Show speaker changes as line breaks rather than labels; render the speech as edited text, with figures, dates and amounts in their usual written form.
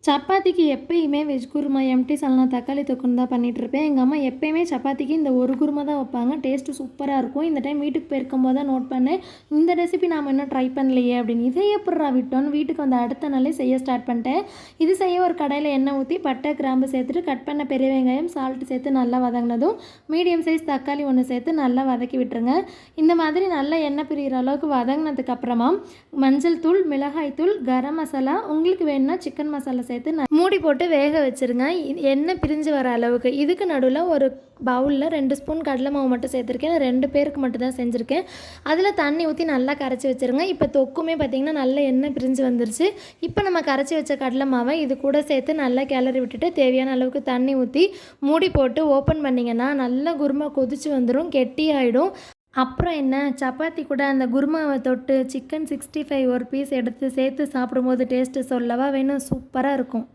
சப்பாத்திக்கு எப்பயுமே veg kurma, empty சால்னா, தக்காளி தொக்குன்னு தான் பண்ணிகிட்ருப்பேன். எங்கள் அம்மா எப்பயுமே சப்பாத்திக்கு இந்த ஒரு குருமா தான் வைப்பாங்க. டேஸ்ட்டு சூப்பராக இருக்கும். இந்த டைம் வீட்டுக்கு போயிருக்கும்போது தான் நோட் பண்ணேன். இந்த ரெசிபி நாம் இன்னும் ட்ரை பண்ணலையே அப்படின்னு. இதை எப்புட்றா விட்டோன்னு வீட்டுக்கு வந்த அடுத்த நாளே செய்ய ஸ்டார்ட் பண்ணிட்டேன். இது செய்ய ஒரு கடாயில் எண்ணெய் ஊற்றி பட்டை, கிராம்பு சேர்த்துட்டு கட் பண்ண பெரிய வெங்காயம், சால்ட்டு சேர்த்து நல்லா வதங்கினதும் மீடியம் சைஸ் தக்காளி ஒன்று சேர்த்து நல்லா வதக்கி விட்டுருங்க. இந்த மாதிரி நல்லா எண்ணெய் பிரிகிற அளவுக்கு வதங்கினதுக்கப்புறமா மஞ்சள் தூள், மிளகாய் தூள், கரம் மசாலா, உங்களுக்கு வேணும்னா சிக்கன் மசாலா சேர்த்து மூடி போட்டு வேக வச்சுருங்க. எண்ணெய் பிரிஞ்சு வர அளவுக்கு. இதுக்கு நடுவில் ஒரு பவுலில் 2 ஸ்பூன் கடலை மாவு மட்டும் சேர்த்துருக்கேன். 2 பேருக்கு மட்டும் தான் செஞ்சுருக்கேன். அதில் தண்ணி ஊற்றி நல்லா கரைச்சி வச்சுருங்க. இப்போ தொக்குமே பார்த்திங்கன்னா நல்லா எண்ணெய் பிரிஞ்சு வந்துருச்சு. இப்போ நம்ம கரைச்சி வச்ச கடலை மாவை இது கூட சேர்த்து நல்லா கிளறி விட்டுட்டு தேவையான அளவுக்கு தண்ணி ஊற்றி மூடி போட்டு ஓப்பன் பண்ணிங்கன்னா நல்லா குருமா கொதிச்சு வந்துடும், கெட்டியாயிடும். அப்புறம் என்ன, சப்பாத்தி கூட அந்த குருமாவை தொட்டு சிக்கன் 65 ஒரு பீஸ் எடுத்து சேர்த்து சாப்பிடும்போது டேஸ்ட்டு சொல்லவா வேணும், சூப்பராக இருக்கும்.